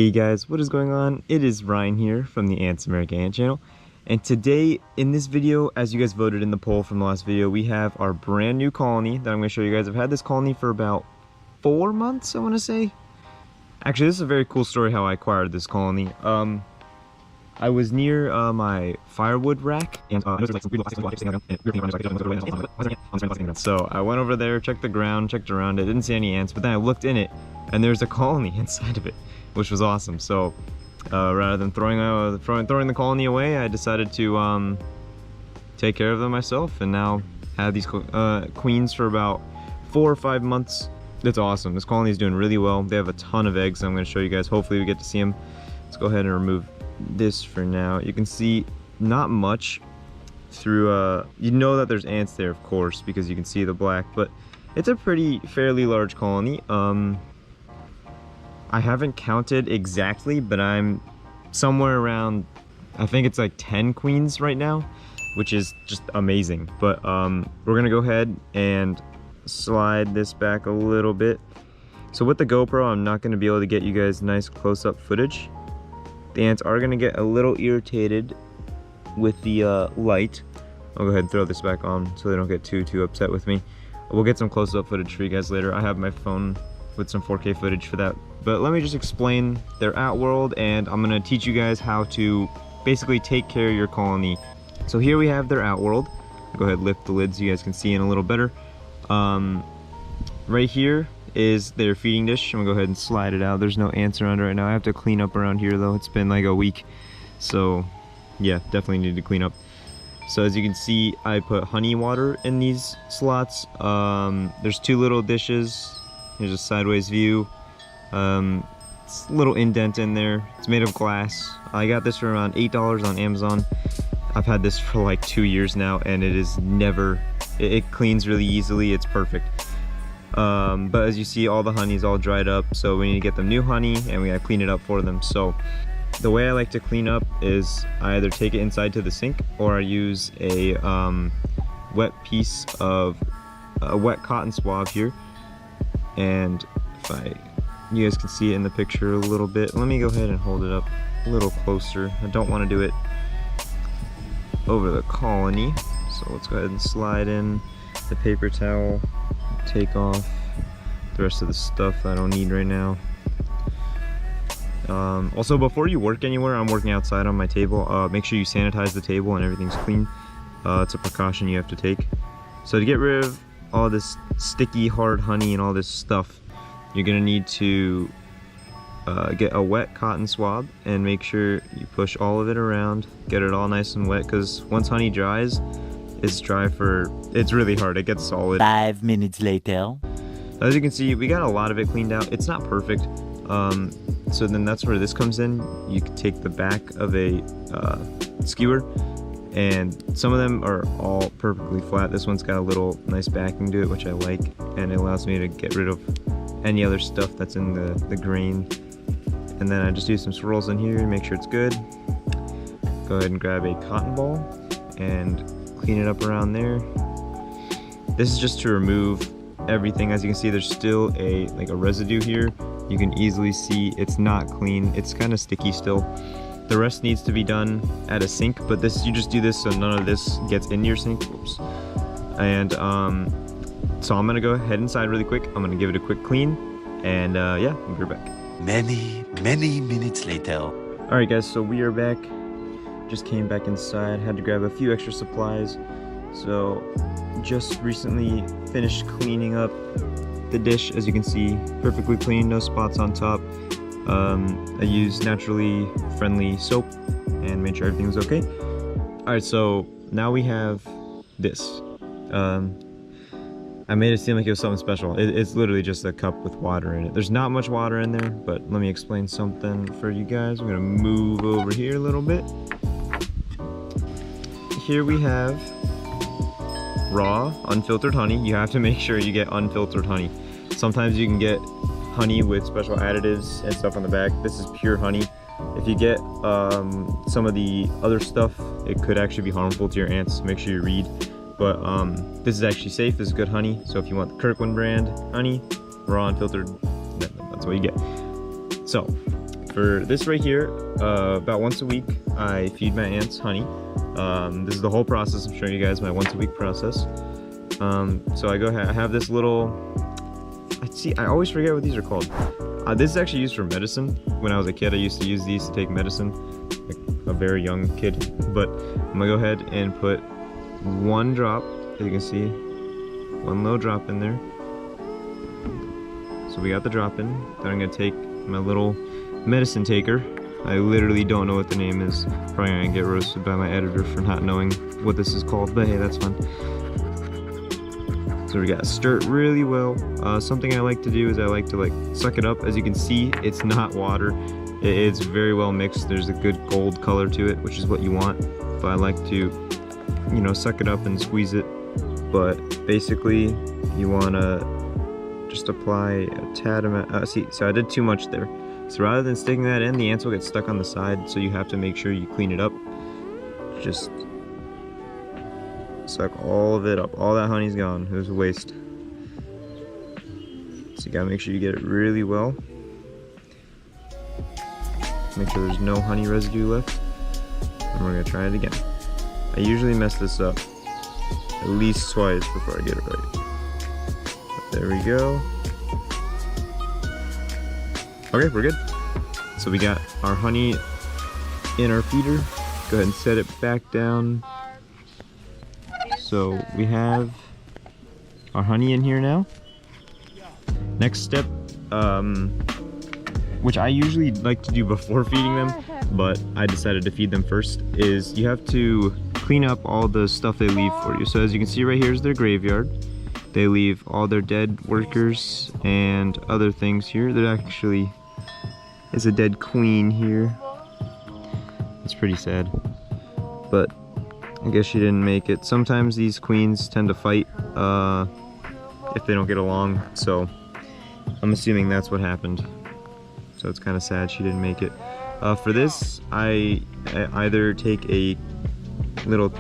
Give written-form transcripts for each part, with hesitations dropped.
Hey guys, what is going on? It is Ryan here from the Ants America Ant channel. And today in this video, as you guys voted in the poll from the last video, we have our brand new colony that I'm going to show you guys. I've had this colony for about 4 months, I want to say. Actually, this is a very cool story how I acquired this colony. I was near my firewood rack, and so I went over there, checked the ground, checked around it, didn't see any ants, but then I looked in it, and there's a colony inside of it, which was awesome. So rather than throwing the colony away, I decided to take care of them myself, and now have these queens for about 4 or 5 months. It's awesome. This colony is doing really well. They have a ton of eggs. I'm going to show you guys. Hopefully we get to see them. Let's go ahead and remove this for now. You can see not much through you know that there's ants there, of course, because you can see the black, but it's a fairly large colony. I haven't counted exactly, but I'm somewhere around, I think it's like 10 queens right now, which is just amazing. But we're gonna go ahead and slide this back a little bit. So with the GoPro, I'm not going to be able to get you guys nice close-up footage. The ants are going to get a little irritated with the light. I'll go ahead and throw this back on so they don't get too upset with me. We'll get some close-up footage for you guys later. I have my phone with some 4K footage for that. But let me just explain their outworld, and I'm going to teach you guys how to basically take care of your colony. So here we have their outworld. I'll go ahead and lift the lid so you guys can see in a little better. Right here is their feeding dish. I'm gonna go ahead and slide it out. There's no ants around right now. I have to clean up around here though. It's been like a week, so yeah, definitely need to clean up. So as you can see, I put honey water in these slots. There's 2 little dishes. Here's a sideways view. It's a little indent in there. It's made of glass. I got this for around $8 on Amazon. I've had this for like 2 years now, and it is never, it cleans really easily. It's perfect. But as you see, all the honey is all dried up, so we need to get them new honey, and we gotta clean it up for them. So the way I like to clean up is I either take it inside to the sink, or I use a wet piece of a wet cotton swab here. And if you guys can see it in the picture a little bit. Let me go ahead and hold it up a little closer. I don't want to do it over the colony, so let's go ahead and slide in the paper towel, take off the rest of the stuff I don't need right now. Also, before you work anywhere, I'm working outside on my table, make sure you sanitize the table and everything's clean. It's a precaution you have to take. So to get rid of all this sticky hard honey and all this stuff, you're gonna need to get a wet cotton swab and make sure you push all of it around, get it all nice and wet, because once honey dries, it's really hard, it gets solid. 5 minutes later. As you can see, we got a lot of it cleaned out. It's not perfect, so then that's where this comes in. You can take the back of a skewer, and some of them are all perfectly flat. This one's got a little nice backing to it, which I like, and it allows me to get rid of any other stuff that's in the grain. And then I just do some swirls in here to make sure it's good. Go ahead and grab a cotton ball and clean it up around there. This is just to remove everything. As you can see, there's still a residue here. You can easily see it's not clean. It's kind of sticky still. The rest needs to be done at a sink, but you just do this so none of this gets in your sink. Oops. And so I'm gonna go ahead inside really quick. I'm gonna give it a quick clean, and yeah, we'll be right back. Many minutes later. All right, guys, so we are back. Just came back inside, had to grab a few extra supplies. So just recently finished cleaning up the dish. As you can see, perfectly clean, no spots on top. I used naturally friendly soap and made sure everything was okay. All right, so now we have this. I made it seem like it was something special. It's literally just a cup with water in it. There's not much water in there, but let me explain something for you guys. I'm gonna move over here a little bit. Here we have raw, unfiltered honey. You have to make sure you get unfiltered honey. Sometimes you can get honey with special additives and stuff on the back. This is pure honey. If you get some of the other stuff, it could actually be harmful to your ants. Make sure you read. But this is actually safe. This is good honey. So if you want the Kirkland brand honey, raw unfiltered, that's what you get. So For this right here, about once a week, I feed my ants honey. This is the whole process. I'm showing you guys my once a week process. So I I have this little, I always forget what these are called. This is actually used for medicine. When I was a kid, I used to use these to take medicine, like a very young kid. But I'm gonna go ahead and put one drop, as you can see, one little drop in there. So we got the drop in. Then I'm gonna take my little medicine taker. I literally don't know what the name is. Probably gonna get roasted by my editor for not knowing what this is called, but hey, that's fun. So we gotta stir it really well. Something I like to do is I like to like suck it up. As you can see, it's not water. It's very well mixed. There's a good gold color to it, which is what you want. But I like to, you know, suck it up and squeeze it. But basically, you wanna just apply a tad amount. See, so I did too much there. So rather than sticking that in, the ants will get stuck on the side. So you have to make sure you clean it up. Just suck all of it up. All that honey's gone. It was a waste. So you gotta make sure you get it really well. Make sure there's no honey residue left. And we're gonna try it again. I usually mess this up at least twice before I get it right. But there we go. Okay, we're good. So we got our honey in our feeder. Go ahead and set it back down. So we have our honey in here now. Next step, which I usually like to do before feeding them, but I decided to feed them first, is you have to clean up all the stuff they leave for you. So as you can see right here is their graveyard. They leave all their dead workers and other things here. There actually is a dead queen here. It's pretty sad, but I guess she didn't make it. Sometimes these queens tend to fight if they don't get along, so I'm assuming that's what happened. So it's kind of sad she didn't make it. For this, I either take a little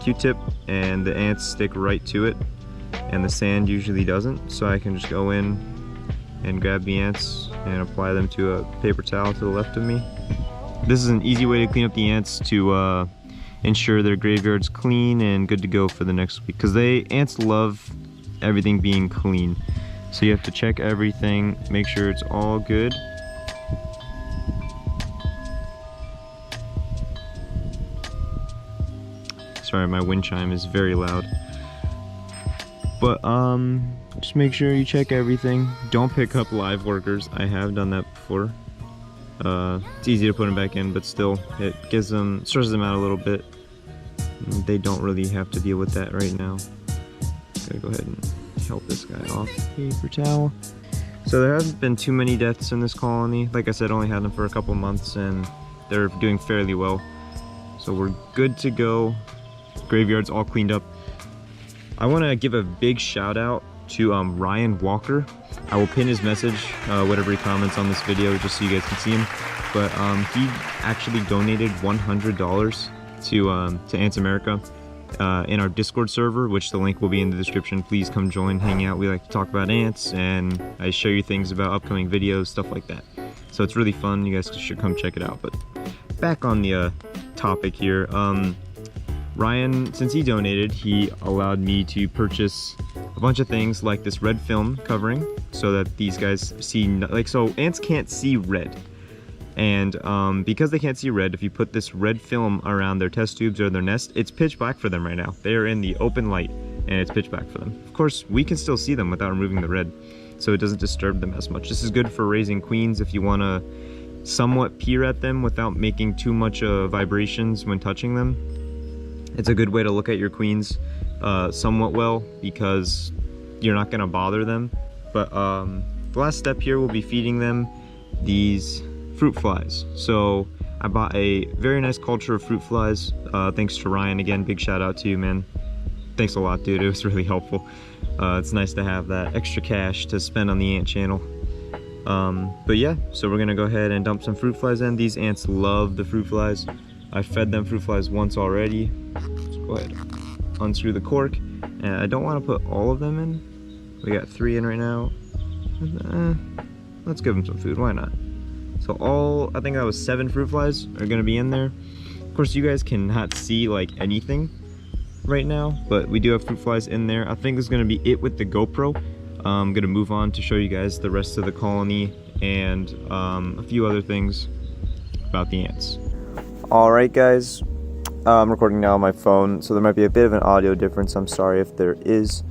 Q-tip and the ants stick right to it, and the sand usually doesn't, so I can just go in and grab the ants and apply them to a paper towel to the left of me. This is an easy way to clean up the ants to ensure their graveyard's clean and good to go for the next week, because ants love everything being clean. So you have to check everything, make sure it's all good. Sorry, my wind chime is very loud. But just make sure you check everything. Don't pick up live workers. I have done that before. It's easy to put them back in, but still, it gives them, stresses them out a little bit. They don't really have to deal with that right now. Gotta go ahead and help this guy off the paper towel. So there hasn't been too many deaths in this colony. Like I said, only had them for a couple months and they're doing fairly well. So we're good to go. Graveyard's all cleaned up. I want to give a big shout out to Ryan Walker. I will pin his message, whatever he comments on this video, just so you guys can see him. But he actually donated $100 to Ants America in our Discord server, which the link will be in the description. Please come join, hang out. We like to talk about ants, and I show you things about upcoming videos, stuff like that. So it's really fun. You guys should come check it out. But back on the topic here, Ryan, since he donated, he allowed me to purchase a bunch of things like this red film covering, so that these guys see, like, so ants can't see red. And because they can't see red, if you put this red film around their test tubes or their nest, it's pitch black for them right now. They are in the open light and it's pitch black for them. Of course, we can still see them without removing the red, so it doesn't disturb them as much. This is good for raising queens if you want to somewhat peer at them without making too much vibrations when touching them. It's a good way to look at your queens somewhat well, because you're not going to bother them. But the last step here will be feeding them these fruit flies. So I bought a very nice culture of fruit flies, thanks to Ryan. Again, big shout out to you, man. Thanks a lot, dude. It was really helpful. It's nice to have that extra cash to spend on the ant channel. But yeah, so we're gonna go ahead and dump some fruit flies in. These ants love the fruit flies. I fed them fruit flies once already. Let's go ahead, unscrew the cork. And I don't want to put all of them in. We got 3 in right now. Let's give them some food, why not? So I think that was 7 fruit flies are gonna be in there. Of course, you guys cannot see like anything right now, but we do have fruit flies in there. I think this is gonna be it with the GoPro. I'm gonna move on to show you guys the rest of the colony and a few other things about the ants. All right, guys, I'm recording now on my phone, so there might be a bit of an audio difference. I'm sorry if there is,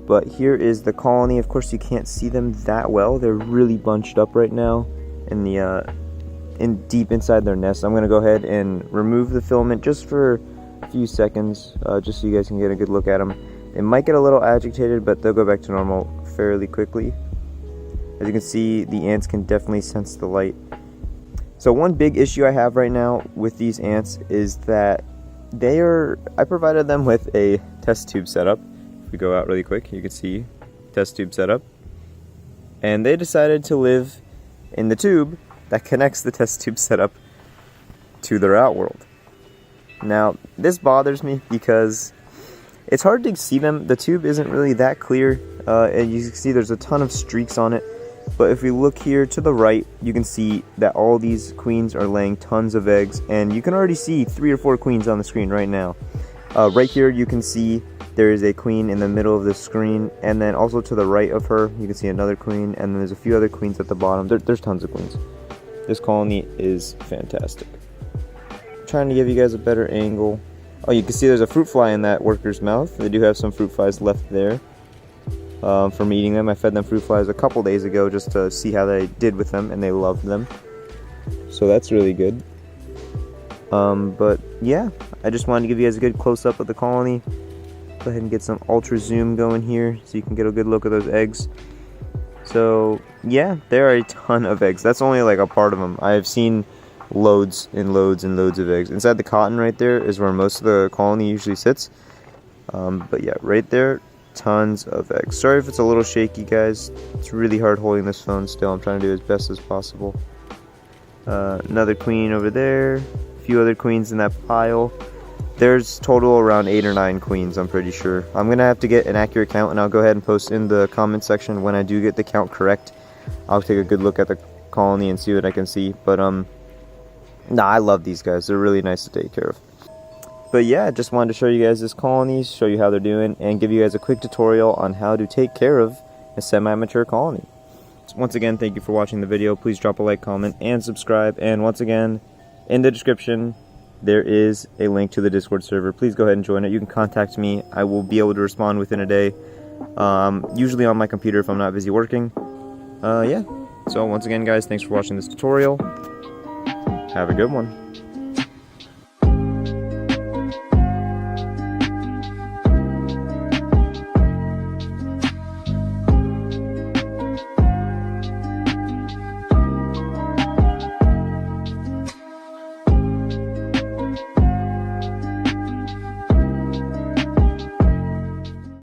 but here is the colony. Of course, you can't see them that well. They're really bunched up right now in the deep inside their nest. I'm gonna go ahead and remove the filament just for a few seconds, just so you guys can get a good look at them. They might get a little agitated, but they'll go back to normal fairly quickly. As you can see, the ants can definitely sense the light. So one big issue I have right now with these ants is that I provided them with a test tube setup. If we go out really quick, you can see test tube setup. And they decided to live in the tube that connects the test tube setup to their outworld. Now, this bothers me because it's hard to see them. The tube isn't really that clear, and you can see there's a ton of streaks on it. But if we look here to the right, you can see that all these queens are laying tons of eggs, and you can already see 3 or 4 queens on the screen right now. Right here, you can see there is a queen in the middle of the screen, and then also to the right of her, you can see another queen, and then there's a few other queens at the bottom. There's tons of queens. This colony is fantastic. I'm trying to give you guys a better angle. Oh, you can see there's a fruit fly in that worker's mouth. They do have some fruit flies left there. From eating them. I fed them fruit flies a couple days ago just to see how they did with them, and they loved them. So that's really good. But yeah, I just wanted to give you guys a good close-up of the colony. Go ahead and get some ultra zoom going here so you can get a good look at those eggs. So yeah, there are a ton of eggs. That's only like a part of them. I have seen loads and loads and loads of eggs. Inside the cotton right there is where most of the colony usually sits. But yeah, right there, tons of eggs. Sorry if it's a little shaky, guys. It's really hard holding this phone still. I'm trying to do as best as possible. Another queen over there. A few other queens in that pile. There's total around 8 or 9 queens, I'm pretty sure. I'm going to have to get an accurate count, and I'll go ahead and post in the comment section when I do get the count correct. I'll take a good look at the colony and see what I can see. But, nah, I love these guys. They're really nice to take care of. But yeah, I just wanted to show you guys this colony, show you how they're doing, and give you guys a quick tutorial on how to take care of a semi-mature colony. So once again, thank you for watching the video. Please drop a like, comment, and subscribe. And once again, in the description, there is a link to the Discord server. Please go ahead and join it. You can contact me. I will be able to respond within a day. Usually on my computer if I'm not busy working. Yeah. So once again, guys, thanks for watching this tutorial. Have a good one.